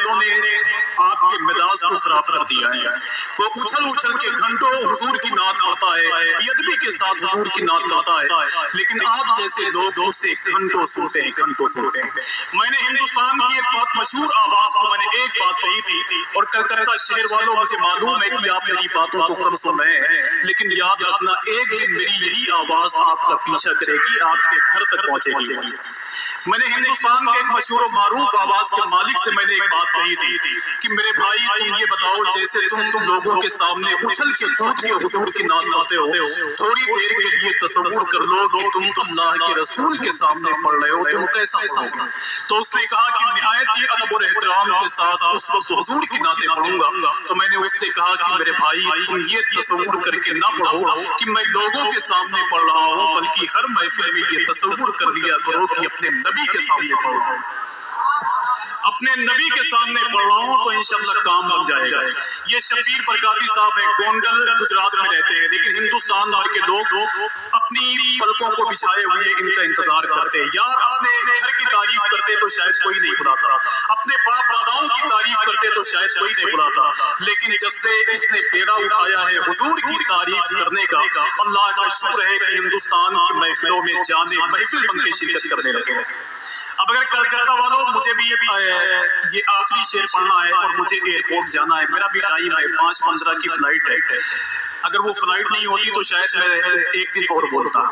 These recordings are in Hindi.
वालों ने आपके मिजाज को खराब कर दिया है। वो उछल उछल के घंटों हुजूर की नात पढ़ता है, बेअदबी के साथ हुजूर की नात पढ़ता है, लेकिन आप जैसे लोग उसे घंटों सुनते हैं, घंटों सुनते हैं। मैंने हिंदुस्तान की एक बहुत मशहूर आवाज को मैंने एक बात कही थी, और कलकत्ता शहर वालों, मुझे मालूम है कि आप मेरी बातों को कम सुन रहे हैं, लेकिन याद रखना एक दिन मेरी यही आवाज आपका पीछा करेगी, आपके घर तक पहुंचेगी। मैंने हिंदुस्तान के एक मशहूर और मारूफ आवाज के मालिक से मैंने एक बात कही थी कि मेरे भाई तुम ये बताओ, जैसे तुम लोगों के सामने उछल के कूद के हुजूर की नात पढ़ते हो, थोड़ी देर के लिए तसव्वुर कर लो कि तुम अल्लाह के रसूल के सामने पढ़ रहे हो, तुम कैसा पढ़ोगे? तो उसने कहा कि निहायत ही अदब और एहतराम के साथ उस वक्त हुजूर की नातें पढ़ूंगा। तो मैंने उससे कहा कि मेरे भाई तुम ये तसव्वुर करके ना पढ़ो कि मैं लोगों के सामने पढ़ रहा हूँ, बल्कि हर महफिल में ये तसव्वुर कर लिया करो कि अपने नबी के सामने पढ़ रहा हूँ, अपने नबी के सामने पढ़ रहा हूँ, तो इंशाल्लाह काम बन जाएगा। ये शबीर बरकाती साहब है, गोंडल गुजरात में रहते हैं, लेकिन हिंदुस्तान भर के लोग अपनी पलकों को बिछाए हुए इनका इंतजार करते हैं। यार अपने घर की तारीफ करते तो शायद कोई नहीं बुलाता, अपने बाप दादाओं की तारीफ करते तो शायद कोई नहीं बुलाता, लेकिन जब से इसने बेड़ा उठाया है हुजूर की तारीफ करने का, अल्लाह का शुक्र है कि हिंदुस्तान की महफिलों में जाने महफिल बन के शिरकत करने लगे। अब अगर कलकत्ता वालों मुझे भी ये आखिरी शेर पढ़ना है और मुझे एयरपोर्ट जाना है, मेरा भी टाइम है, 5:15 की फ्लाइट है, अगर वो फ्लाइट नहीं होती तो शायद मैं एक दिन और बोलता।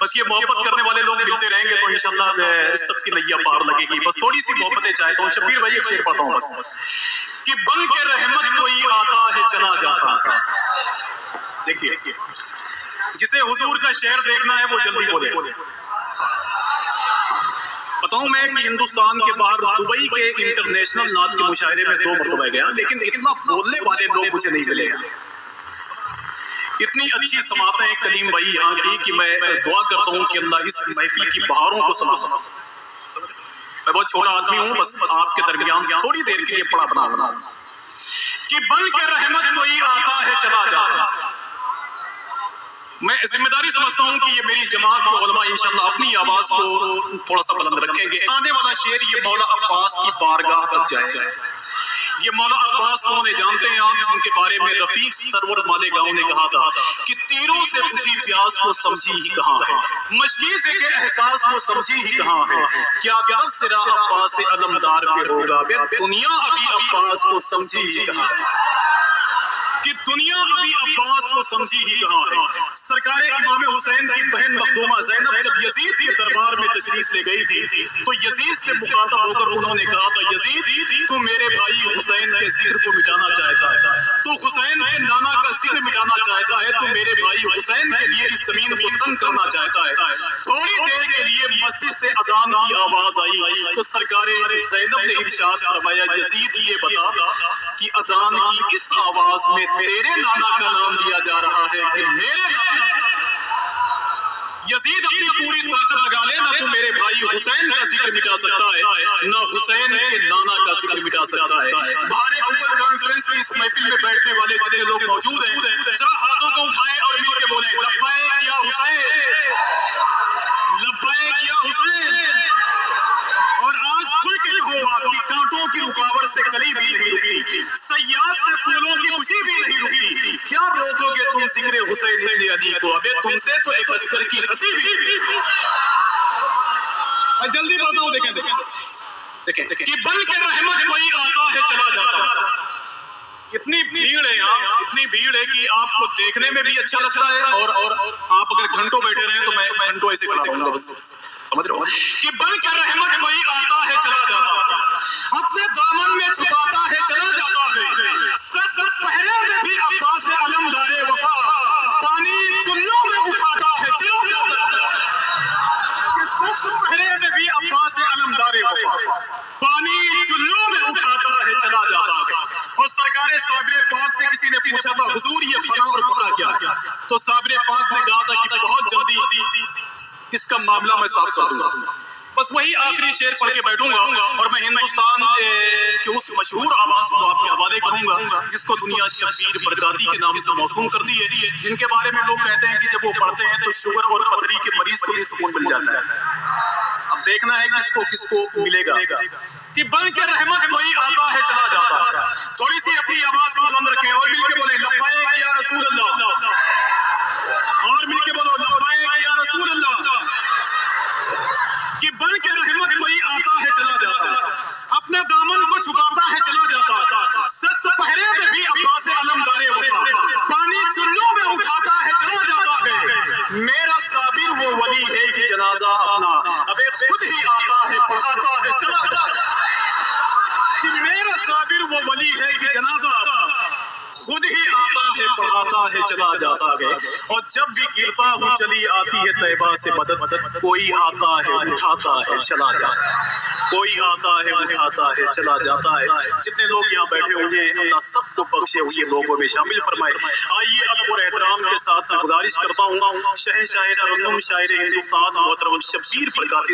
बस ये मोहब्बत करने वाले लोग मिलते रहेंगे तो इंशाल्लाह सबकी नैया पार लगेगी। बस थोड़ी सी मोहब्बतें चाहता हूँ। शबीर भाई एक शेर पढ़ता हूँ बस कि बन के रहमत कोई आता है चला जाता। देखिए, जिसे हुजूर का शहर देखना है वो जल्दी बोले। बताऊं मैं कि हिंदुस्तान के बाहर दुबई के इंटरनेशनल नात के मुशायरे में 2 मरतबा गया, लेकिन इतना बोलने वाले लोग मुझे नहीं मिले। इतनी अच्छी समातें हैं कलीम भाई यहाँ की कि मैं दुआ करता हूँ कि अल्लाह इस महफिल की बहारों को समा। मैं बहुत छोटा आदमी हूँ, बस आपके दरमियान थोड़ी देर के लिए पढ़ा बना कि बन के रहमत कोई आता है चला जाता। मैं जिम्मेदारी समझता हूँ कि ये मेरी जमात के उलमा इंशाअल्लाह अपनी आवाज को थोड़ा सा बुलंद रखेंगे। आने वाला शेर ये मौला अब्बास की बारगाह तक जाए। ये मौला अब्बास कौन है जानते हैं आप, जिनके बारे में रफीक सरवर मालेगांव ने कहा था कि तीरों से बुझी प्यास को समझी ही कहाँ है, मशकीज़े के एहसास को समझी ही कहाँ है, क्या कब सिरा अब्बास से अलमदार पे होगा, दुनिया अभी अब्बास को समझी ही कहाँ है, कि दुनिया अभी अब्बास को समझी ही कहाँ है। सरकार इमाम हुसैन की बहन मखदूमा ज़ैनब जब यजीद के दरबार में तशरीफ ले गई थी तो यजीद से मुखातब होकर उन्होंने कहा था, यजीद तू मेरे भाई हुसैन के जिक्र को मिटाना चाहता है, तू हुसैन के नाना का जिक्र मिटाना चाहता है, तू मेरे भाई हुसैन के लिए इस जमीन को तंग करना चाहता है। थोड़ी देर के लिए मस्जिद से अजान की आवाज आई तो सरकार ज़ैनब ने इरशाद फरमाया, यजीद ये बता कि अजान की इस आवाज में तेरे नाना का नाम लिया जा रहा है कि मेरे नाना? यजीद अपनी पूरी ताकत लगा ले, ना तो मेरे भाई हुसैन का जिक्र मिटा सकता है, ना हुसैन के नाना का जिक्र मिटा सकता है। बाहर अव्वल कॉन्फ्रेंस में इस महफिल में बैठने वाले जितने लोग मौजूद हैं जरा हाथों को उठाएं और मिलके बोले, लब्बैक या हुसैन, लब्बैक या हुसैन। और आज खुल के कहो आपकी कांटों की रुकावट से कली भी नहीं रुकती, सयाद से फूलों की खुशी भी नहीं रुकती, क्या रोकोगे तुम जिक्र हुसैन इब्न अली को? अबे तुमसे तो एक अस्कर की हंसी भी। मैं जल्दी बोलता हूँ, देखें कि बन के रहमत कोई आता है चला जाता। इतनी भीड़ है यहाँ, इतनी भीड़ है कि आपको देखने में भी अच्छा लगता है, और आप अगर घंटों बैठे रहे तो मैं घंटों ऐसे खड़ा रहूंगा। बस समझ रहे हो कि बन के रहमत कोई आता है चला जाता, अपने दामन में छुपाता है चला जाता है, सच पहरे में भी अब्बास अलमदारे वफा, पानी चुल्लों में उठाता है चला जाता है। सच पहरे में भी अब्बास अलमदारे वफा, पानी चुल्लों में उठाता है चला जाता है। और सरकारे साबिर पाक से किसी ने पूछा था, हुजूर ये फना और बका क्या? तो साबिर पाक ने कहा था कि बहुत जल्दी इसका मामला मैं साफ कर दूंगा। बस वही आखिरी शेर पढ़ के बैठूंगा और मैं हिंदुस्तान के उस मशहूर आवाज को आपके हवाले करूंगा जिसको दुनिया शबीर बरकाती के नाम से मौसूम करती है, जिनके बारे में लोग कहते हैं कि जब वो पढ़ते हैं तो शुगर और पथरी के मरीज को भी सुकून मिल जाता है। अब देखना है किसको किसको मिलेगा। कि बन के रहमत कोई आता है चला जाता है। थोड़ी सी अपनी आवाज को बंद रखें और मिलके बोले लब्बैक या रसूल अल्लाह, और मिलके बोलो लब्बैक या रसूल अल्लाह। कि बन के रहमत कोई आता है चला जाता है, अपने दामन को छुपाता है चला जाता है, सख्त पहरे में भी अब्बास अलमदारे वफा पानी चुल्लों में उठाता है चला जाता है। मेरा साबिर वो वली है कि जनाजा अपना अबे खुद ही आता है पढ़ाता है चला जाता है। मेरा साबिर वो वली है कि जनाजा खुद ही आता है पढ़ाता है चला जाता है। और जब भी गिरता हूँ चली आती है तैबा से मदद, कोई आता है उठाता है चला जाता है, कोई आता है उठाता है चला जाता है। जितने लोग यहाँ बैठे हुए हैं अल्लाह सबको बख्शे हुए लोगों में शामिल फरमाए। आइए अदब और एहतराम के साथ मैं गुजारिश करता हूँ शहंशाह तरन्नुम शायर हिंदुस्तान मोहतरम शब्बीर प्रकाती